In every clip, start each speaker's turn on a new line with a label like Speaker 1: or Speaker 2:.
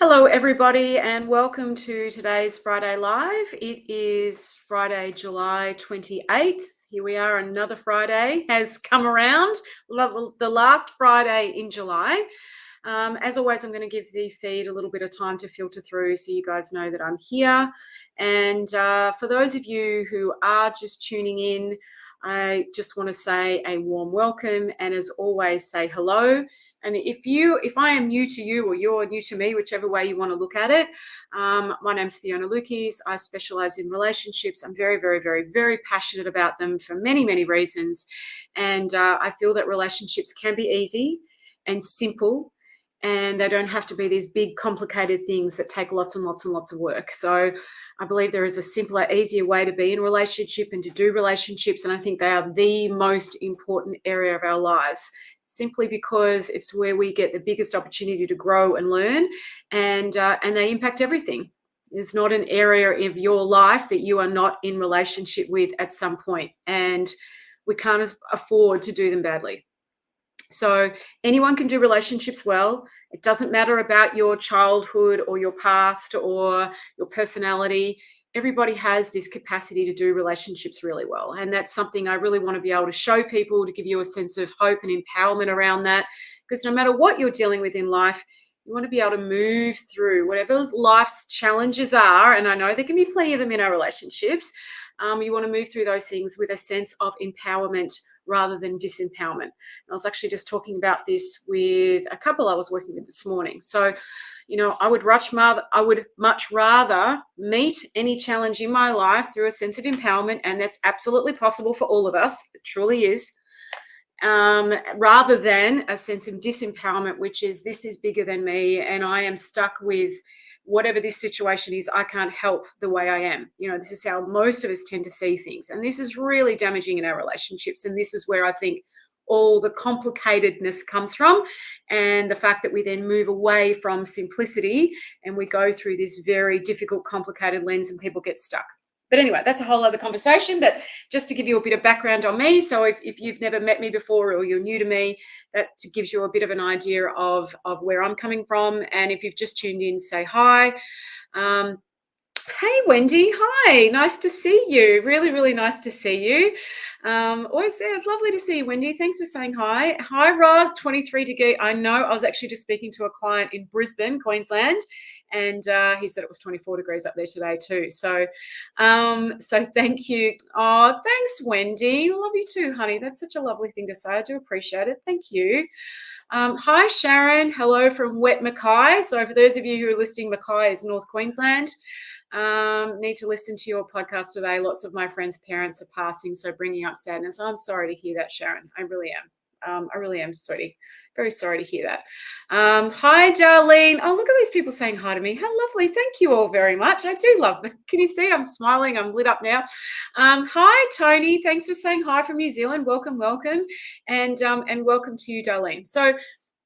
Speaker 1: Hello, everybody, and welcome to today's Friday Live. It is Friday, July 28th. Here we are, another Friday has come around, the last Friday in July. As always, I'm going to give the feed a little bit of time to filter through so you guys know that I'm here. And for those of you who are just tuning in, I just want to say a warm welcome and, as always, say hello. And if I am new to you or you're new to me, whichever way you want to look at it, my name's Fiona Lukeis. I specialize in relationships. I'm very, very, very, very passionate about them for many, many reasons. And I feel that relationships can be easy and simple, and they don't have to be these big, complicated things that take lots and lots and lots of work. So I believe there is a simpler, easier way to be in a relationship and to do relationships. And I think they are the most important area of our lives, simply because it's where we get the biggest opportunity to grow and learn, and they impact everything. There's not an area of your life that you are not in relationship with at some point, and we can't afford to do them badly. So anyone can do relationships well. It doesn't matter about your childhood or your past or your personality. Everybody has this capacity to do relationships really well. And that's something I really want to be able to show people, to give you a sense of hope and empowerment around that. Because no matter what you're dealing with in life, you want to be able to move through whatever life's challenges are. And I know there can be plenty of them in our relationships. You want to move through those things with a sense of empowerment rather than disempowerment. I was actually just talking about this with a couple I was working with this morning. So, I would much rather meet any challenge in my life through a sense of empowerment, and that's absolutely possible for all of us. It truly is. Rather than a sense of disempowerment, which is, this is bigger than me and I am stuck with whatever this situation is. I can't help the way I am. This is how most of us tend to see things. And this is really damaging in our relationships. And this is where I think all the complicatedness comes from, and the fact that we then move away from simplicity and we go through this very difficult, complicated lens, and people get stuck. But anyway, that's a whole other conversation. But just to give you a bit of background on me, so if you've never met me before or you're new to me, that gives you a bit of an idea of where I'm coming from. And if you've just tuned in, say hi. Hey, Wendy. Hi. Nice to see you. Really, really nice to see you. Always it's lovely to see you, Wendy. Thanks for saying hi. Hi, Roz. 23 degree. I know. I was actually just speaking to a client in Brisbane, Queensland, and he said it was 24 degrees up there today too. So thank you. Oh, thanks, Wendy. Love you too, honey. That's such a lovely thing to say. I do appreciate it. Thank you. Hi, Sharon. Hello from Wet Mackay. So for those of you who are listening, Mackay is North Queensland. Need to listen to your podcast today. Lots of my friends' parents are passing, so bringing up sadness. I'm sorry to hear that, Sharon. I really am. I really am, sweetie. Very sorry to hear that. Hi, Darlene. Oh, look at these people saying hi to me. How lovely. Thank you all very much. I do love it. Can you see I'm smiling? I'm lit up now. Hi, Tony. Thanks for saying hi from New Zealand. Welcome, welcome. And welcome to you, Darlene. So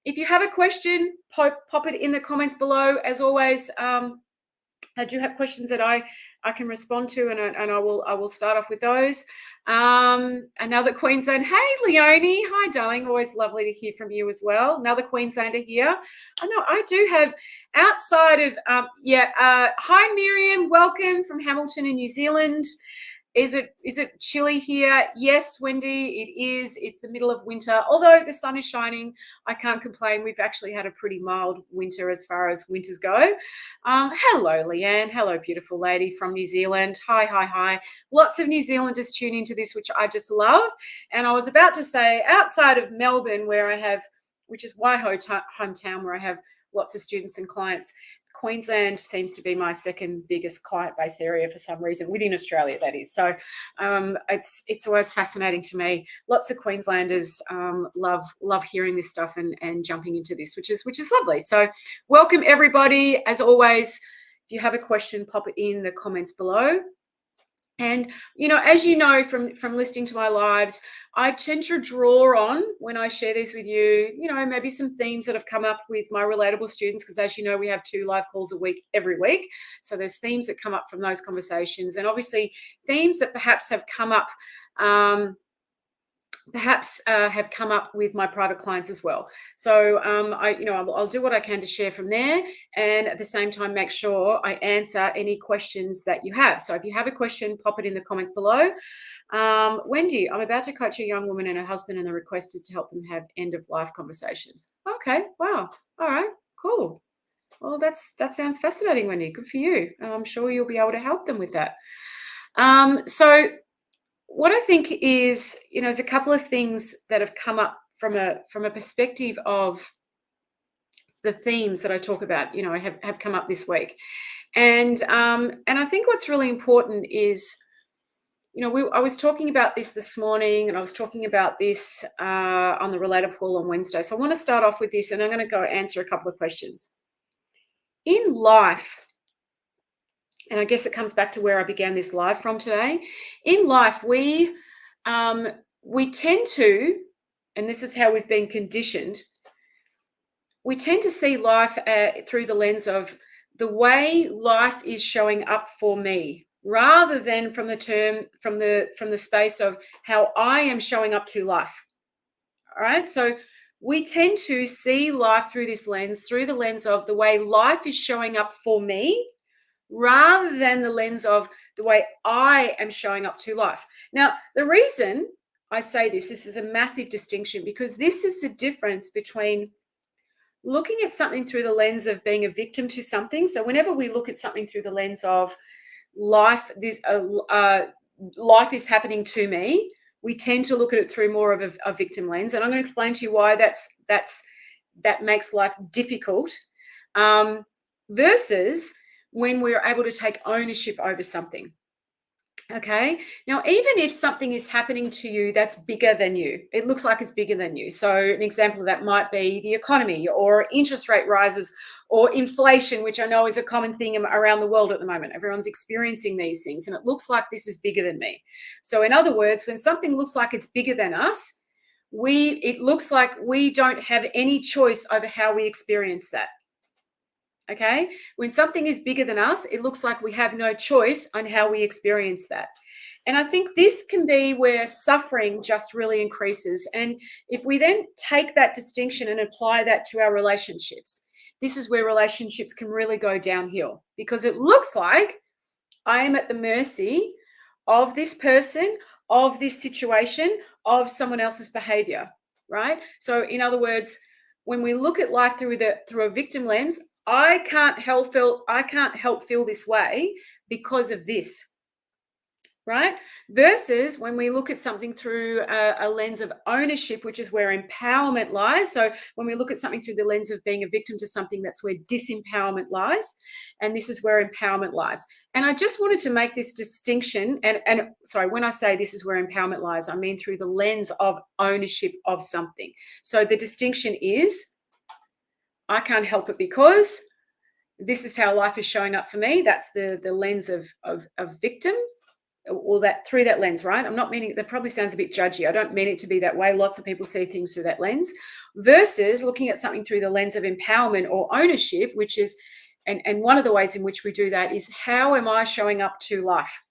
Speaker 1: if you have a question, pop it in the comments below. As always, I do have questions that I can respond to, and I will start off with those. Another Queensland. Hey, Leonie. Hi, darling. Always lovely to hear from you as well. Another Queenslander here. I know I do have outside of hi, Miriam. Welcome from Hamilton in New Zealand. Is it chilly here? Yes, Wendy, it is. It's the middle of winter. Although the sun is shining, I can't complain. We've actually had a pretty mild winter as far as winters go. Hello, Leanne. Hello, beautiful lady from New Zealand. Hi. Lots of New Zealanders tune into this, which I just love. And I was about to say, outside of Melbourne, which is my hometown, where I have lots of students and clients, Queensland seems to be my second biggest client base area for some reason, within Australia, that is. So it's always fascinating to me. Lots of Queenslanders love hearing this stuff and jumping into this, which is lovely. So welcome, everybody. As always, if you have a question, pop it in the comments below. And, as you know from listening to my lives, I tend to draw on, when I share these with you, maybe some themes that have come up with my relatable students, because as you know, we have 2 live calls a week every week. So there's themes that come up from those conversations, and obviously themes that perhaps have come up perhaps have come up with my private clients as well. So I'll do what I can to share from there, and at the same time make sure I answer any questions that you have. So if you have a question, pop it in the comments below. Wendy, I'm about to coach a young woman and her husband, and the request is to help them have end of life conversations. Okay, wow, all right, cool. Well, that sounds fascinating, Wendy. Good for you. I'm sure you'll be able to help them with that. So what I think is, there's a couple of things that have come up from a perspective of the themes that I talk about, have come up this week. And I think what's really important is, I was talking about this morning, and I was talking about this on the Relator Pool on Wednesday. So I want to start off with this, and I'm going to go answer a couple of questions. In life, and I guess it comes back to where I began this live from today. In life, we tend to, and this is how we've been conditioned, we tend to see life through the lens of the way life is showing up for me, rather than from the space of how I am showing up to life. All right, so we tend to see life through the lens of the way life is showing up for me, rather than the lens of the way I am showing up to life. Now, the reason I say this is a massive distinction, because this is the difference between looking at something through the lens of being a victim to something. So whenever we look at something through the lens of life, life is happening to me, we tend to look at it through more of a victim lens. And I'm going to explain to you why that makes life difficult, versus when we're able to take ownership over something. Okay. Now, even if something is happening to you that's bigger than you, it looks like it's bigger than you. So an example of that might be the economy, or interest rate rises, or inflation, which I know is a common thing around the world at the moment. Everyone's experiencing these things, and it looks like this is bigger than me. So in other words, when something looks like it's bigger than us, it looks like we don't have any choice over how we experience that. Okay. When something is bigger than us, it looks like we have no choice on how we experience that. And I think this can be where suffering just really increases. And if we then take that distinction and apply that to our relationships, this is where relationships can really go downhill, because it looks like I am at the mercy of this person, of this situation, of someone else's behavior, right? So in other words, when we look at life through a victim lens, I can't help feel this way because of this, right? Versus when we look at something through a lens of ownership, which is where empowerment lies. So when we look at something through the lens of being a victim to something, that's where disempowerment lies. And this is where empowerment lies. And I just wanted to make this distinction. And sorry, when I say this is where empowerment lies, I mean through the lens of ownership of something. So the distinction is, I can't help it because this is how life is showing up for me. That's the lens of victim, or that through that lens, right? I'm not meaning, that probably sounds a bit judgy. I don't mean it to be that way. Lots of people see things through that lens, versus looking at something through the lens of empowerment or ownership, which is, and one of the ways in which we do that is, how am I showing up to life?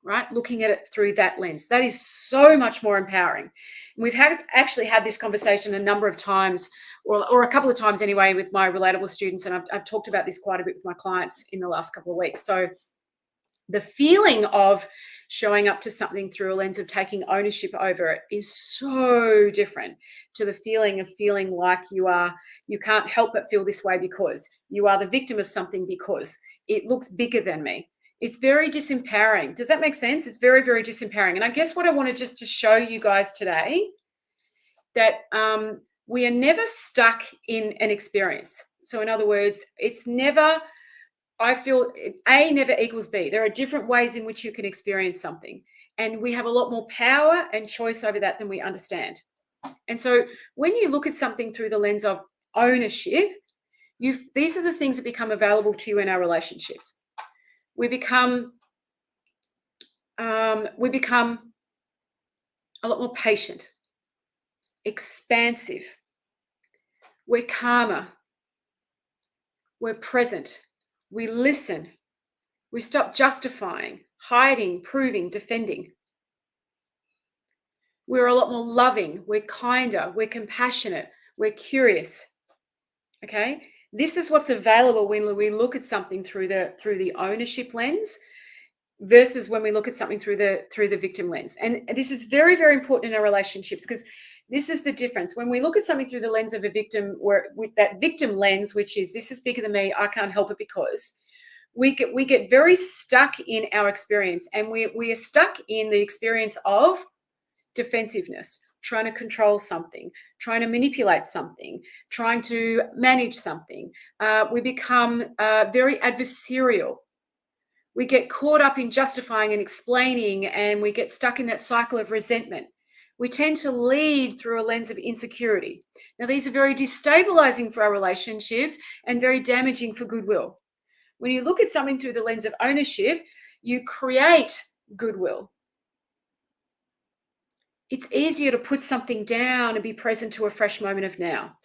Speaker 1: Right? Looking at it through that lens. That is so much more empowering. And we've actually had this conversation a number of times, or a couple of times anyway, with my relatable students. And I've talked about this quite a bit with my clients in the last couple of weeks. So the feeling of showing up to something through a lens of taking ownership over it is so different to the feeling of feeling like you can't help but feel this way because you are the victim of something, because it looks bigger than me. It's very disempowering. Does that make sense? It's very, very disempowering. And I guess what I wanted just to show you guys today, that we are never stuck in an experience. So in other words, it's never, I feel A never equals B. There are different ways in which you can experience something. And we have a lot more power and choice over that than we understand. And so when you look at something through the lens of ownership, these are the things that become available to you in our relationships. We become a lot more patient, expansive. We're calmer. We're present. We listen. We stop justifying, hiding, proving, defending. We're a lot more loving. We're kinder. We're compassionate. We're curious. Okay. This is what's available when we look at something through the ownership lens versus when we look at something through the victim lens. And this is very, very important in our relationships, because this is the difference. When we look at something through the lens of a victim, where with that victim lens, which is this is bigger than me, I can't help it because, we get very stuck in our experience, and we are stuck in the experience of defensiveness, trying to control something, trying to manipulate something, trying to manage something. We become very adversarial. We get caught up in justifying and explaining, and we get stuck in that cycle of resentment. We tend to lead through a lens of insecurity. Now, these are very destabilizing for our relationships and very damaging for goodwill. When you look at something through the lens of ownership, you create goodwill. It's easier to put something down and be present to a fresh moment of now.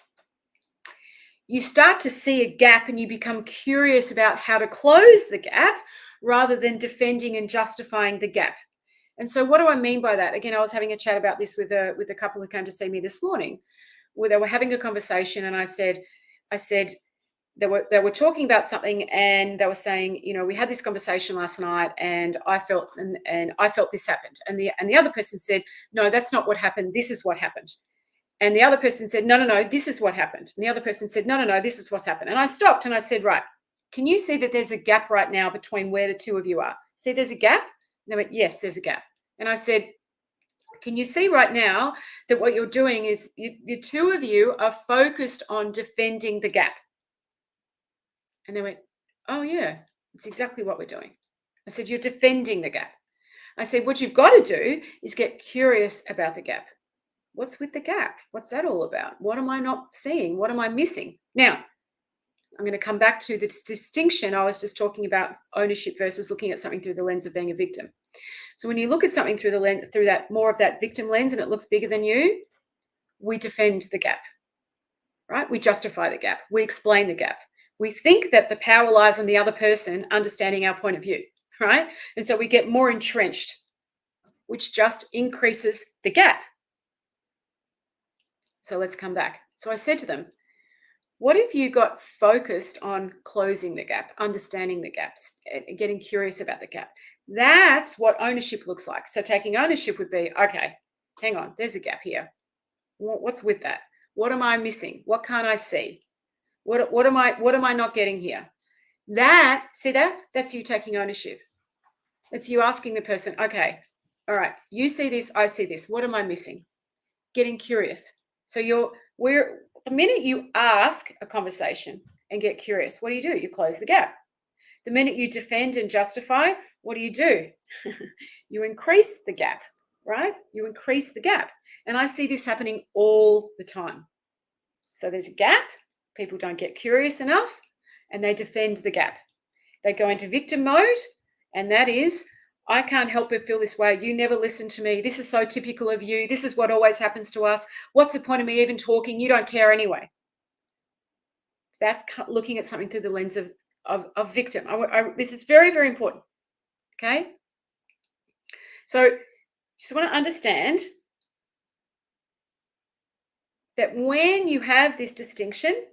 Speaker 1: You start to see a gap and you become curious about how to close the gap rather than defending and justifying the gap. And so what do I mean by that? Again, I was having a chat about this with a couple who came to see me this morning, where they were having a conversation, and I said, they were talking about something, and they were saying, we had this conversation last night, and I felt and I felt this happened, and the other person said, no, that's not what happened. This is what happened. And the other person said, no, this is what happened. And the other person said, no, this is what's happened. And I stopped and I said, right, can you see that there's a gap right now between where the two of you are? See, there's a gap? And they went, yes, there's a gap. And I said, can you see right now that what you're doing is the two of you are focused on defending the gap? And they went, oh, yeah, it's exactly what we're doing. I said, you're defending the gap. I said, what you've got to do is get curious about the gap. What's with the gap? What's that all about? What am I not seeing? What am I missing? Now, I'm going to come back to this distinction. I was just talking about ownership versus looking at something through the lens of being a victim. So when you look at something through the lens, through that more of that victim lens, and it looks bigger than you, we defend the gap, right? We justify the gap. We explain the gap. We think that the power lies on the other person understanding our point of view, right? And so we get more entrenched, which just increases the gap. So let's come back. So I said to them, what if you got focused on closing the gap, understanding the gaps, getting curious about the gap? That's what ownership looks like. So taking ownership would be, okay, hang on, there's a gap here. What's with that? What am I missing? What can't I see? What am I not getting here? That's you taking ownership. It's you asking the person, okay, all right, you see this, I see this. What am I missing? Getting curious. So the minute you ask a conversation and get curious, what do? You close the gap. The minute you defend and justify, what do? You increase the gap, right? You increase the gap. And I see this happening all the time. So there's a gap. People don't get curious enough, and they defend the gap. They go into victim mode, and that is, I can't help but feel this way. You never listen to me. This is so typical of you. This is what always happens to us. What's the point of me even talking? You don't care anyway. That's looking at something through the lens of victim. This is very, very important. Okay. So just want to understand that when you have this distinction,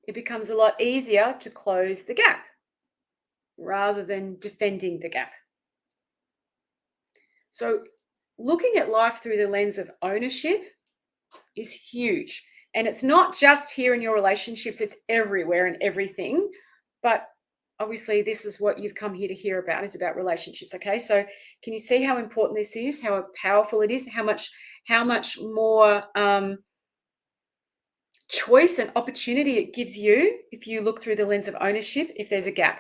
Speaker 1: it becomes a lot easier to close the gap rather than defending the gap. So looking at life through the lens of ownership is huge. And it's not just here in your relationships, it's everywhere and everything. But obviously, this is what you've come here to hear about, is about relationships. Okay, so can you see how important this is, how powerful it is, how much more choice and opportunity it gives you if you look through the lens of ownership, if there's a gap.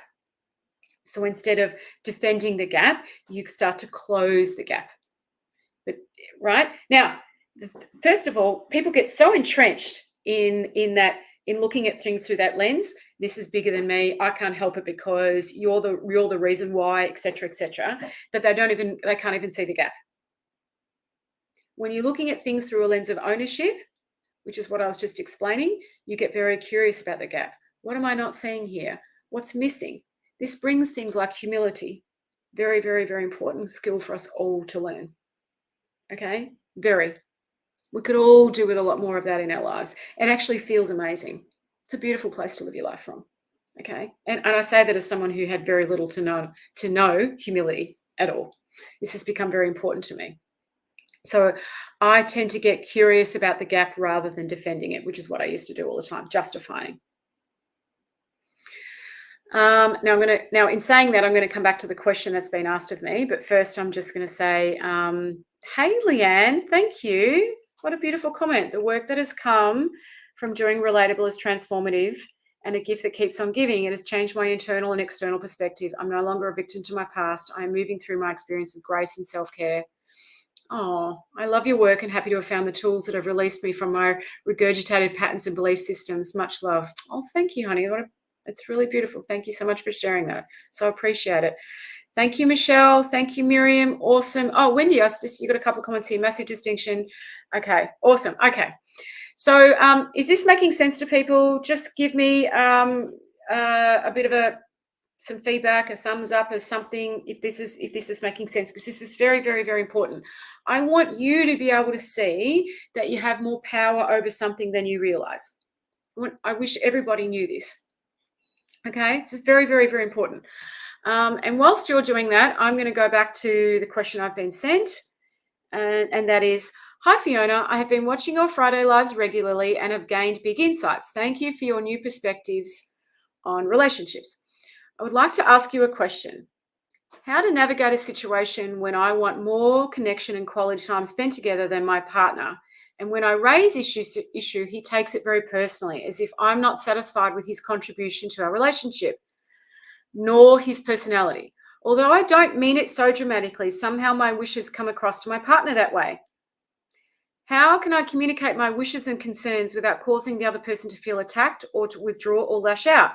Speaker 1: So instead of defending the gap, you start to close the gap. But right now, first of all, people get so entrenched in looking at things through that lens. This is bigger than me. I can't help it because you're the reason why, etc., that they can't even see the gap. When you're looking at things through a lens of ownership, which is what I was just explaining, you get very curious about the gap. What am I not seeing here? What's missing? This brings things like humility. Very, very, very important skill for us all to learn. Okay. Very. We could all do with a lot more of that in our lives. It actually feels amazing. It's a beautiful place to live your life from. Okay. And I say that as someone who had very little to no humility at all. This has become very important to me. So I tend to get curious about the gap rather than defending it, which is what I used to do all the time, justifying. Now in saying that, I'm going to come back to the question that's been asked of me. But first, I'm just going to say, hey, Leanne, thank you. What a beautiful comment. The work that has come from doing Relatable is transformative and a gift that keeps on giving. It has changed my internal and external perspective. I'm no longer a victim to my past. I am moving through my experience of grace and self-care. Oh, I love your work and happy to have found the tools that have released me from my regurgitated patterns and belief systems. Much love. Oh, thank you, honey. It's really beautiful. Thank you so much for sharing that. So appreciate it. Thank you, Michelle. Thank you, Miriam. Awesome. Oh, Wendy, you got a couple of comments here. Massive distinction. Okay, awesome. Okay. So is this making sense to people? Just give me a bit of some feedback, a thumbs up, or something if this is making sense, because this is very, very, very important. I want you to be able to see that you have more power over something than you realize. I wish everybody knew this. Okay, this is very, very, very important. And whilst you're doing that, I'm going to go back to the question I've been sent, and that is, hi, Fiona. I have been watching your Friday lives regularly and have gained big insights. Thank you for your new perspectives on relationships. I would like to ask you a question. How to navigate a situation when I want more connection and quality time spent together than my partner. And when I raise issue, he takes it very personally, as if I'm not satisfied with his contribution to our relationship, nor his personality. Although I don't mean it so dramatically, somehow my wishes come across to my partner that way. How can I communicate my wishes and concerns without causing the other person to feel attacked or to withdraw or lash out?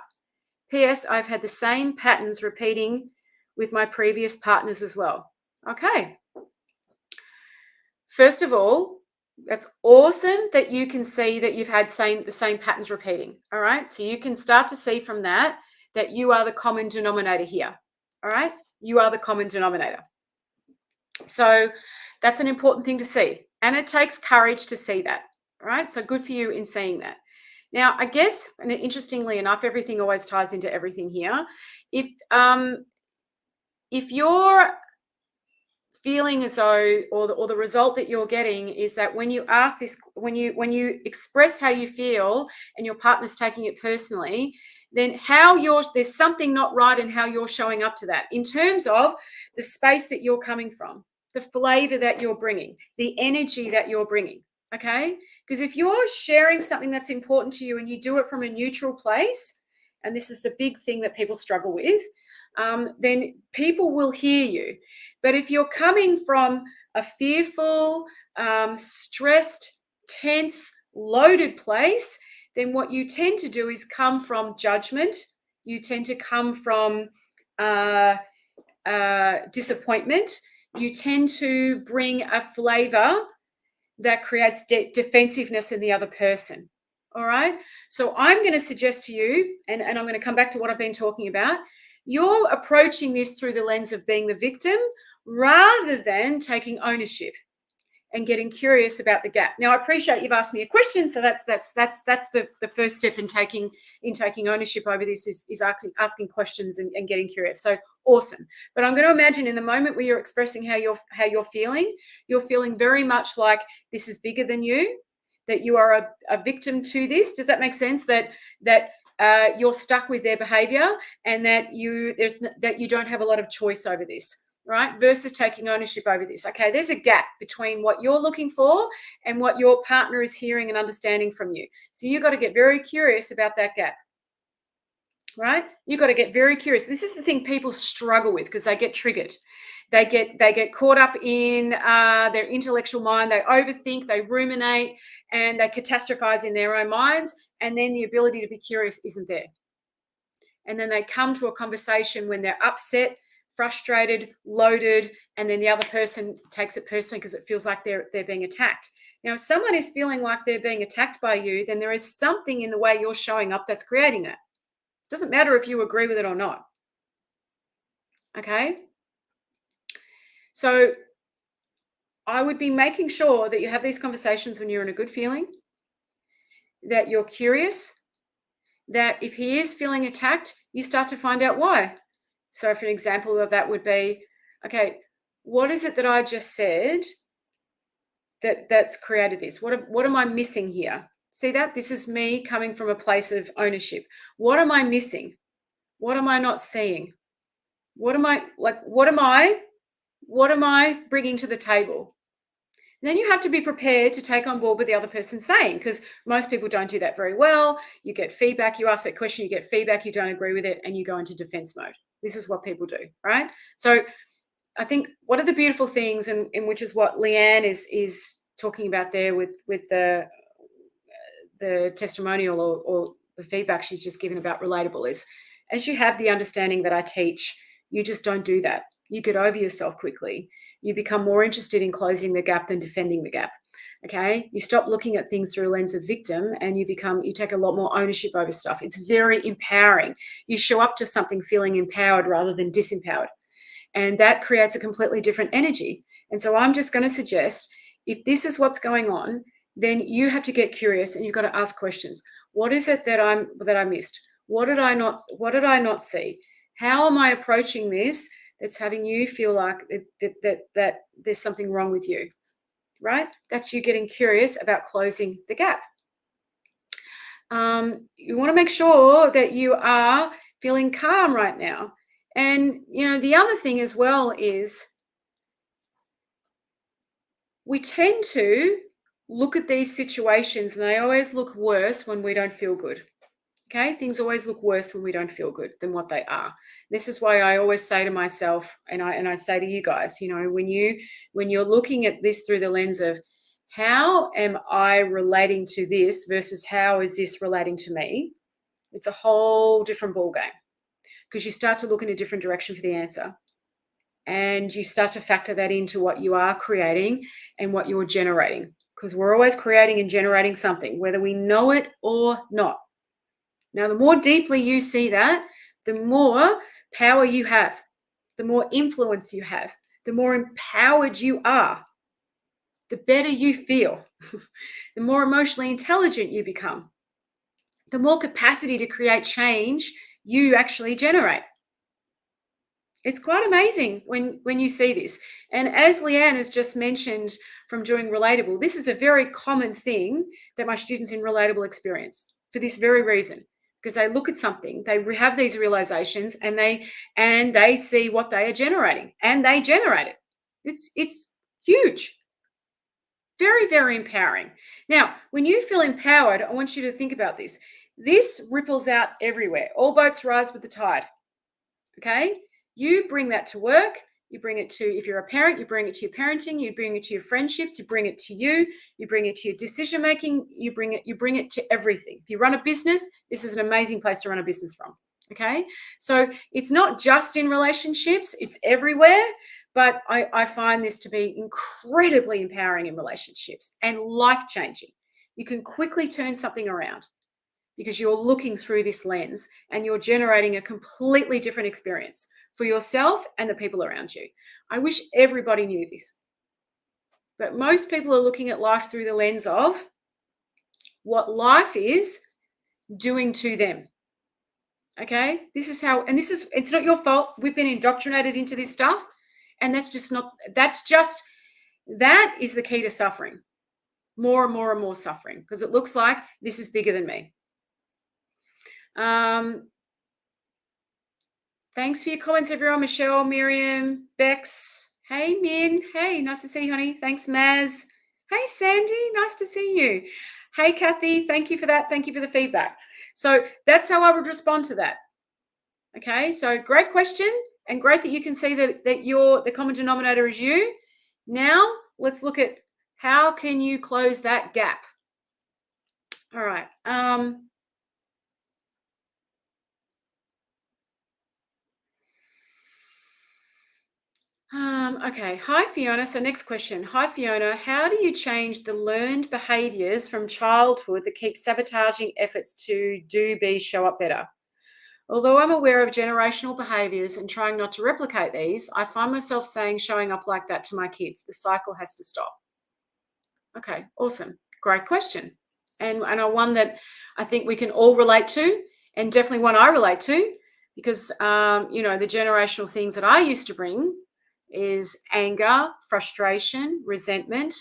Speaker 1: P.S. I've had the same patterns repeating with my previous partners as well. Okay. First of all, that's awesome that you can see that you've had the same patterns repeating. All right. So you can start to see from that you are the common denominator here. All right. You are the common denominator. So that's an important thing to see. And it takes courage to see that. All right. So good for you in seeing that. Now, I guess, and interestingly enough, everything always ties into everything here. If you're feeling as though, or the result that you're getting is that when you ask this, when you express how you feel and your partner's taking it personally, then there's something not right in how you're showing up to that in terms of the space that you're coming from, the flavor that you're bringing, the energy that you're bringing. Okay, because if you're sharing something that's important to you and you do it from a neutral place, and this is the big thing that people struggle with, then people will hear you. But if you're coming from a fearful, stressed, tense, loaded place, then what you tend to do is come from judgment. You tend to come from disappointment. You tend to bring a flavor that creates defensiveness in the other person. All right. So I'm going to suggest to you, and I'm going to come back to what I've been talking about. You're approaching this through the lens of being the victim rather than taking ownership and getting curious about the gap. Now, I appreciate you've asked me a question, so that's the first step in taking ownership over this is asking questions and getting curious. So awesome. But I'm going to imagine in the moment where you're expressing how you're feeling very much like this is bigger than you, that you are a victim to this. Does that make sense? That you're stuck with their behavior and that you don't have a lot of choice over this. Right, versus taking ownership over this. Okay, there's a gap between what you're looking for and what your partner is hearing and understanding from you. So you've got to get very curious about that gap. Right, you've got to get very curious. This is the thing people struggle with because they get triggered. They get caught up in their intellectual mind. They overthink, they ruminate, and they catastrophize in their own minds. And then the ability to be curious isn't there. And then they come to a conversation when they're upset, frustrated, loaded, and then the other person takes it personally because it feels like they're being attacked. Now, if someone is feeling like they're being attacked by you, then there is something in the way you're showing up that's creating that. It doesn't matter if you agree with it or not. Okay? So I would be making sure that you have these conversations when you're in a good feeling, that you're curious, that if he is feeling attacked, you start to find out why. So, for an example of that would be, okay, what is it that I just said that's created this? What am I missing here? See that? This is me coming from a place of ownership. What am I missing? What am I not seeing? What am I like? What am I bringing to the table? And then you have to be prepared to take on board what the other person's saying, because most people don't do that very well. You get feedback, you ask that question, you get feedback, you don't agree with it, and you go into defense mode. This is what people do, right? So I think one of the beautiful things, and which is what Leanne is talking about there with the testimonial or the feedback she's just given about relatable, is as you have the understanding that I teach, you just don't do that. You get over yourself quickly. You become more interested in closing the gap than defending the gap. Okay. You stop looking at things through a lens of victim, and you take a lot more ownership over stuff. It's very empowering. You show up to something feeling empowered rather than disempowered. And that creates a completely different energy. And so I'm just going to suggest, if this is what's going on, then you have to get curious and you've got to ask questions. What is it that I missed? What did I not see? How am I approaching this that's having you feel like that there's something wrong with you? Right? That's you getting curious about closing the gap. You want to make sure that you are feeling calm right now. And, the other thing as well is we tend to look at these situations and they always look worse when we don't feel good. Okay, things always look worse when we don't feel good than what they are. This is why I always say to myself, and I say to you guys, when you're looking at this through the lens of how am I relating to this versus how is this relating to me, it's a whole different ballgame, because you start to look in a different direction for the answer. And you start to factor that into what you are creating and what you're generating, because we're always creating and generating something, whether we know it or not. Now, the more deeply you see that, the more power you have, the more influence you have, the more empowered you are, the better you feel, the more emotionally intelligent you become, the more capacity to create change you actually generate. It's quite amazing when you see this. And as Leanne has just mentioned from doing Relatable, this is a very common thing that my students in Relatable experience for this very reason, because they look at something, they have these realizations, and they see what they are generating, and they generate it. It's huge. Very, very empowering. Now, when you feel empowered, I want you to think about this. This ripples out everywhere. All boats rise with the tide. Okay? You bring that to work. You bring it to, if you're a parent, you bring it to your parenting, you bring it to your friendships, you bring it to you bring it to your decision making, you bring it to everything. If you run a business, this is an amazing place to run a business from. Okay? So it's not just in relationships, it's everywhere. But I find this to be incredibly empowering in relationships and life-changing. You can quickly turn something around because you're looking through this lens and you're generating a completely different experience for yourself and the people around you. I wish everybody knew this. But most people are looking at life through the lens of what life is doing to them. Okay? It's not your fault. We've been indoctrinated into this stuff. And that is the key to suffering. More and more and more suffering, because it looks like this is bigger than me. Thanks for your comments, everyone. Michelle, Miriam, Bex. Hey, Min. Hey, nice to see you, honey. Thanks, Maz. Hey, Sandy. Nice to see you. Hey, Kathy. Thank you for that. Thank you for the feedback. So that's how I would respond to that. Okay, so great question, and great that you can see that the common denominator is you. Now let's look at how can you close that gap. All right. Okay. Hi, Fiona. So next question. Hi, Fiona. How do you change the learned behaviors from childhood that keep sabotaging efforts to do, be, show up better? Although I'm aware of generational behaviors and trying not to replicate these, I find myself saying showing up like that to my kids. The cycle has to stop. Okay, awesome. Great question. And one that I think we can all relate to, and definitely one I relate to, because the generational things that I used to bring is anger, frustration, resentment,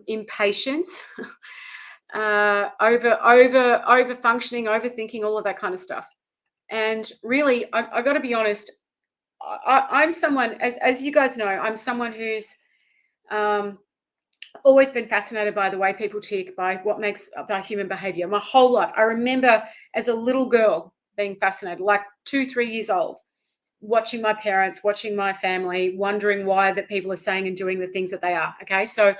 Speaker 1: impatience, over functioning, overthinking, all of that kind of stuff. And really, I got to be honest. I'm someone, as you guys know, I'm someone who's um, always been fascinated by the way people tick, by what makes about human behavior. My whole life, I remember as a little girl being fascinated, like 2, 3 years old, watching my parents, watching my family, wondering why that people are saying and doing the things that they are. Okay, so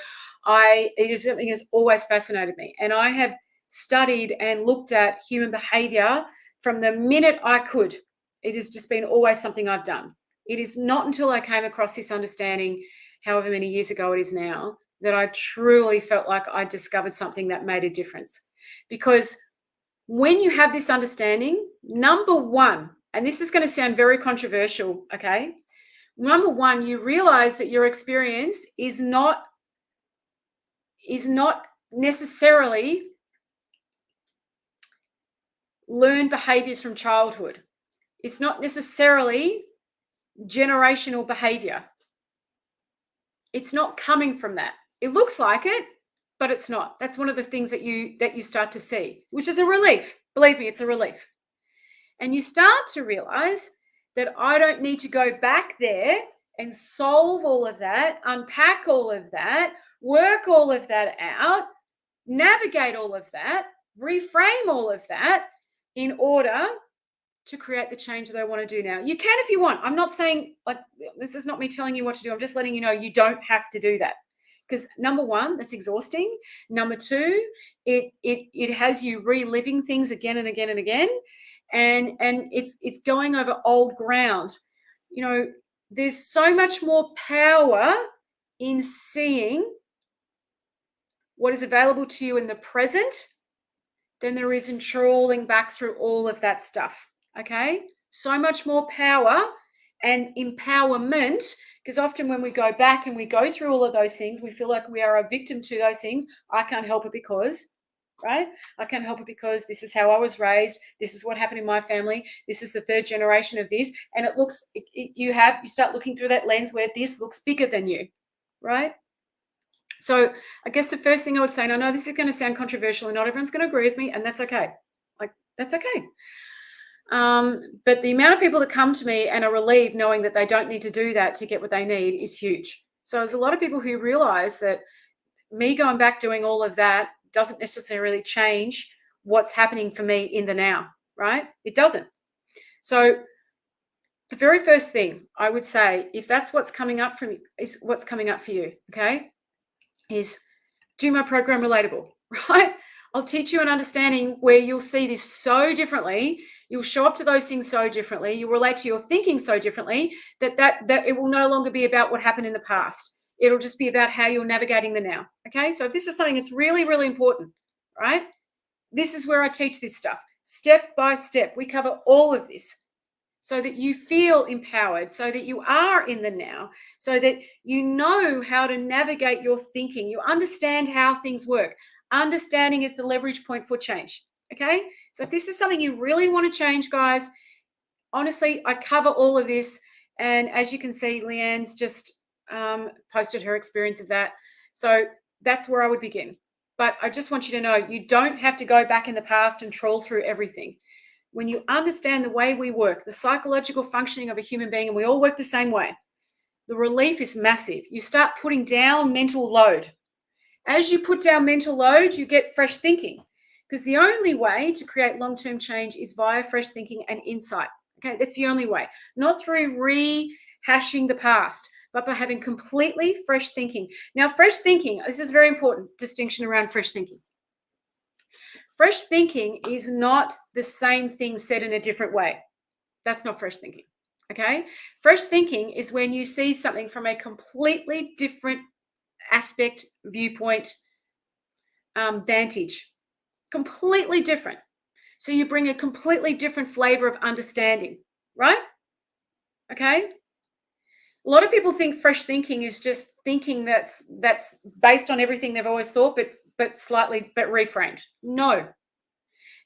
Speaker 1: it is something that's always fascinated me, and I have studied and looked at human behavior from the minute I could. It has just been always something I've done. It is not until I came across this understanding, however many years ago it is now, that I truly felt like I discovered something that made a difference. Because when you have this understanding, number one, and this is going to sound very controversial, okay? Number one, you realize that your experience is not necessarily learned behaviors from childhood. It's not necessarily generational behavior. It's not coming from that. It looks like it, but it's not. That's one of the things that you start to see, which is a relief. Believe me, it's a relief. And you start to realize that I don't need to go back there and solve all of that, unpack all of that, work all of that out, navigate all of that, reframe all of that in order to create the change that I want to do now. You can if you want. I'm not saying, like, this is not me telling you what to do. I'm just letting you know you don't have to do that. Because number one, that's exhausting. Number two, it has you reliving things again and again and again. And it's going over old ground. There's so much more power in seeing what is available to you in the present than there is in trawling back through all of that stuff. Okay? So much more power and empowerment, because often when we go back and we go through all of those things, we feel like we are a victim to those things. I can't help it because, right? I can't help it because this is how I was raised. This is what happened in my family. This is the third generation of this. And you start looking through that lens where this looks bigger than you, right? So I guess the first thing I would say, and I know this is going to sound controversial and not everyone's going to agree with me, and that's okay. Like, that's okay. But the amount of people that come to me and are relieved knowing that they don't need to do that to get what they need is huge. So there's a lot of people who realize that me going back doing all of that doesn't necessarily change what's happening for me in the now, right? It doesn't. So the very first thing I would say, if that's what's coming up for me, is what's coming up for you, okay, is do my program relatable, right? I'll teach you an understanding where you'll see this so differently. You'll show up to those things so differently. You'll relate to your thinking so differently that it will no longer be about what happened in the past. It'll just be about how you're navigating the now. Okay. So if this is something that's really, really important, right? This is where I teach this stuff step by step. We cover all of this so that you feel empowered, so that you are in the now, so that you know how to navigate your thinking. You understand how things work. Understanding is the leverage point for change. Okay. So if this is something you really want to change, guys, honestly, I cover all of this. And as you can see, Leanne's just posted her experience of that. So that's where I would begin. But I just want you to know you don't have to go back in the past and trawl through everything. When you understand the way we work, the psychological functioning of a human being, and we all work the same way, the relief is massive. You start putting down mental load. As you put down mental load, you get fresh thinking, because the only way to create long-term change is via fresh thinking and insight. Okay, that's the only way, not through rehashing the past, but by having completely fresh thinking. Now, fresh thinking, this is a very important distinction around fresh thinking. Fresh thinking is not the same thing said in a different way. That's not fresh thinking. Okay, fresh thinking is when you see something from a completely different aspect, viewpoint, vantage, completely different. So you bring a completely different flavor of understanding, right? Okay. A lot of people think fresh thinking is just thinking that's based on everything they've always thought, but slightly but reframed. No.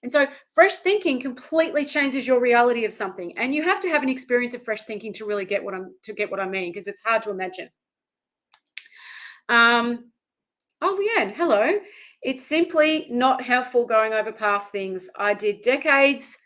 Speaker 1: And so fresh thinking completely changes your reality of something. And you have to have an experience of fresh thinking to really get what I mean, because it's hard to imagine. Oh, Leanne, hello. It's simply not helpful going over past things. I did decades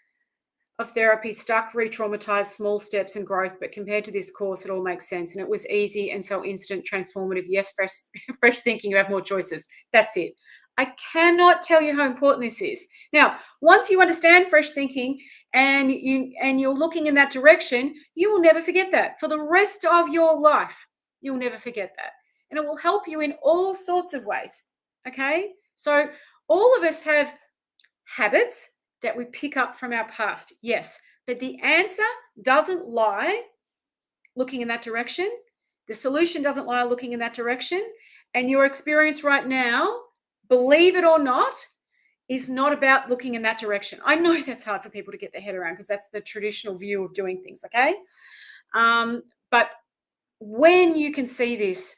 Speaker 1: of therapy, stuck, re-traumatized, small steps and growth, but compared to this course, it all makes sense. And it was easy and so instant, transformative. Yes, fresh, fresh thinking, you have more choices. That's it. I cannot tell you how important this is. Now, once you understand fresh thinking and you're looking in that direction, you will never forget that. For the rest of your life, you'll never forget that. And it will help you in all sorts of ways. Okay? So all of us have habits that we pick up from our past. Yes, but the answer doesn't lie looking in that direction. The solution doesn't lie looking in that direction. And your experience right now, believe it or not, is not about looking in that direction. I know that's hard for people to get their head around because that's the traditional view of doing things, okay? But when you can see this,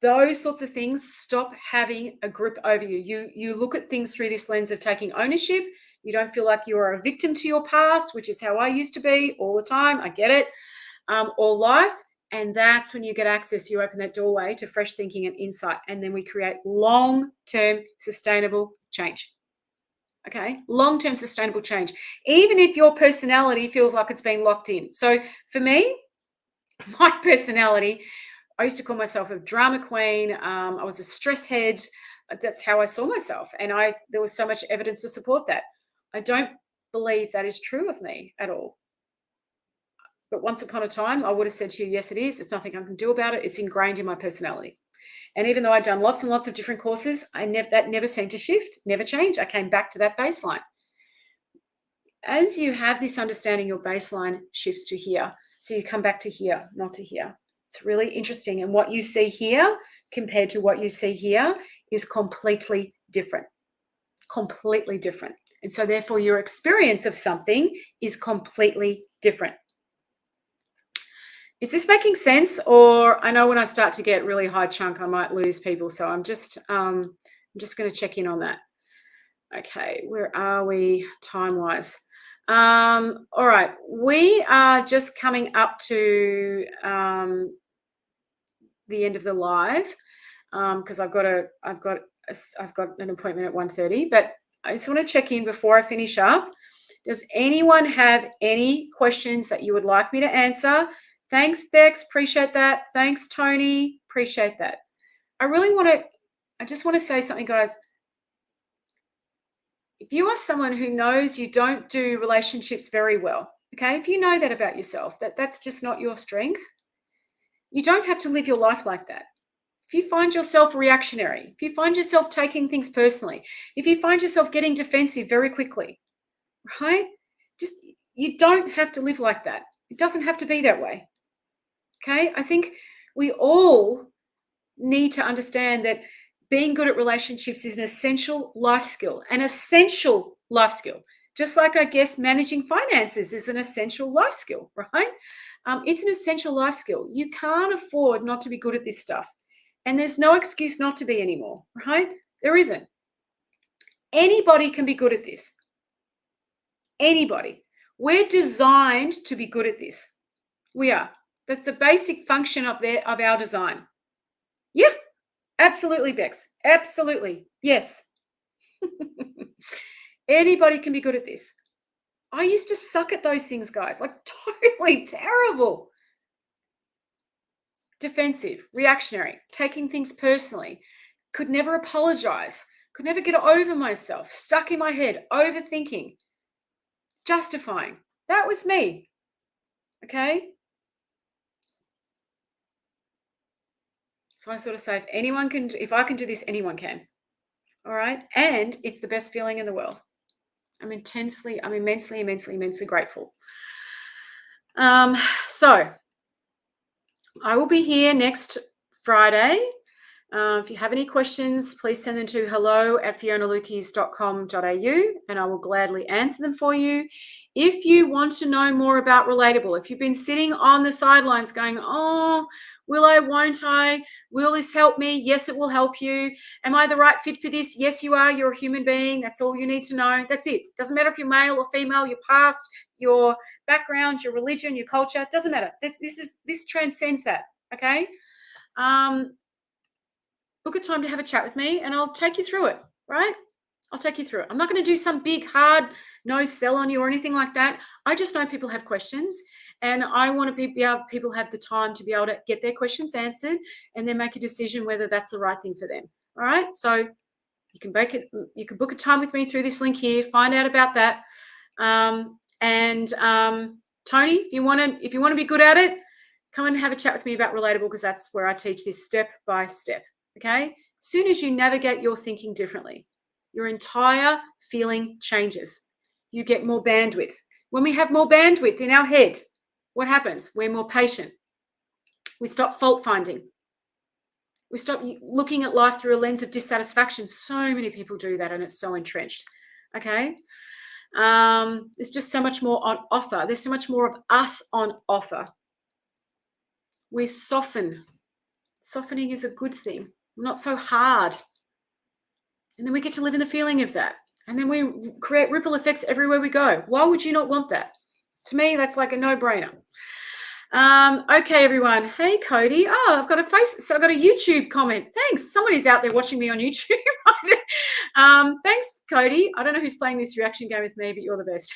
Speaker 1: those sorts of things stop having a grip over you. You look at things through this lens of taking ownership. You don't feel like you are a victim to your past, which is how I used to be all the time. I get it. Or life. And that's when you get access. You open that doorway to fresh thinking and insight. And then we create long-term sustainable change. Okay, long-term sustainable change, even if your personality feels like it's been locked in. So for me, my personality, I used to call myself a drama queen. I was a stress head. That's how I saw myself. And there was so much evidence to support that. I don't believe that is true of me at all. But once upon a time, I would have said to you, yes, it is. It's nothing I can do about it. It's ingrained in my personality. And even though I'd done lots and lots of different courses, that never seemed to shift, never changed. I came back to that baseline. As you have this understanding, your baseline shifts to here. So you come back to here, not to here. It's really interesting. And what you see here compared to what you see here is completely different. Completely different. And so therefore your experience of something is completely different. Is this making sense? Or I know when I start to get really high chunk, I might lose people. So I'm just going to check in on that. Okay, where are we time-wise? All right, we are just coming up to the end of the live because I've got an appointment at 1:30. But I just want to check in before I finish up. Does anyone have any questions that you would like me to answer? Thanks, Bex. Appreciate that. Thanks, Tony. Appreciate that. I just want to say something, guys. If you are someone who knows you don't do relationships very well, okay, if you know that about yourself, that's just not your strength, you don't have to live your life like that. If you find yourself reactionary, if you find yourself taking things personally, if you find yourself getting defensive very quickly, right? You don't have to live like that. It doesn't have to be that way. Okay? I think we all need to understand that being good at relationships is an essential life skill, Just like I guess managing finances is an essential life skill, right? It's an essential life skill. You can't afford not to be good at this stuff. And there's no excuse not to be anymore, right? There isn't. Anybody can be good at this. Anybody. We're designed to be good at this. We are. That's the basic function up there of our design. Yeah, absolutely, Bex. Absolutely. Yes. Anybody can be good at this. I used to suck at those things, guys, like totally terrible. Defensive, reactionary, taking things personally, could never apologize, could never get over myself, stuck in my head, overthinking, justifying. That was me. Okay. So I sort of say, if I can do this, anyone can. All right. And it's the best feeling in the world. I'm immensely, immensely grateful. So I will be here next Friday. If you have any questions, please send them to hello@fionalukeis.com.au and I will gladly answer them for you. If you want to know more about Relatable, if you've been sitting on the sidelines going, oh, will I, won't I? Will this help me? Yes, it will help you. Am I the right fit for this? Yes, you are. You're a human being. That's all you need to know. That's it. Doesn't matter if you're male or female, your past, your background, your religion, your culture. It doesn't matter. This transcends that. Okay. Book a time to have a chat with me and I'll take you through it, right? I'll take you through it. I'm not going to do some big, hard no sell on you or anything like that. I just know people have questions and I want to be able, people have the time to be able to get their questions answered and then make a decision whether that's the right thing for them. All right. So you can book a time with me through this link here, find out about that. Tony, if you want to be good at it, come and have a chat with me about Relatable because that's where I teach this step by step. Okay. As soon as you navigate your thinking differently, your entire feeling changes. You get more bandwidth. When we have more bandwidth in our head, what happens? We're more patient. We stop fault finding. We stop looking at life through a lens of dissatisfaction. So many people do that and it's so entrenched. Okay. There's just so much more on offer. There's so much more of us on offer. We soften. Softening is a good thing. We're not so hard. And then we get to live in the feeling of that. And then we create ripple effects everywhere we go. Why would you not want that? To me, that's like a no-brainer. Okay, everyone. Hey, Cody. Oh, I've got a YouTube comment. Thanks. Somebody's out there watching me on YouTube. Thanks, Cody. I don't know who's playing this reaction game with me, but you're the best.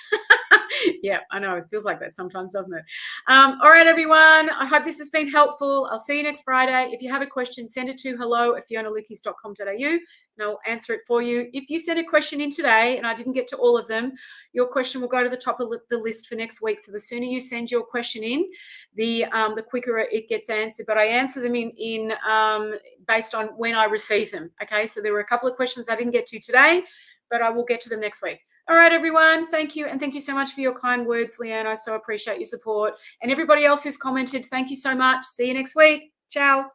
Speaker 1: Yeah, I know. It feels like that sometimes, doesn't it? All right, everyone. I hope this has been helpful. I'll see you next Friday. If you have a question, send it to hello@fionalukeis.com.au and I'll answer it for you. If you send a question in today and I didn't get to all of them, your question will go to the top of the list for next week. So the sooner you send your question in, the quicker it gets answered. But I answer them in based on when I receive them. Okay, so there were a couple of questions I didn't get to today, but I will get to them next week. All right, everyone. Thank you. And thank you so much for your kind words, Leanne. I so appreciate your support. And everybody else who's commented, thank you so much. See you next week. Ciao.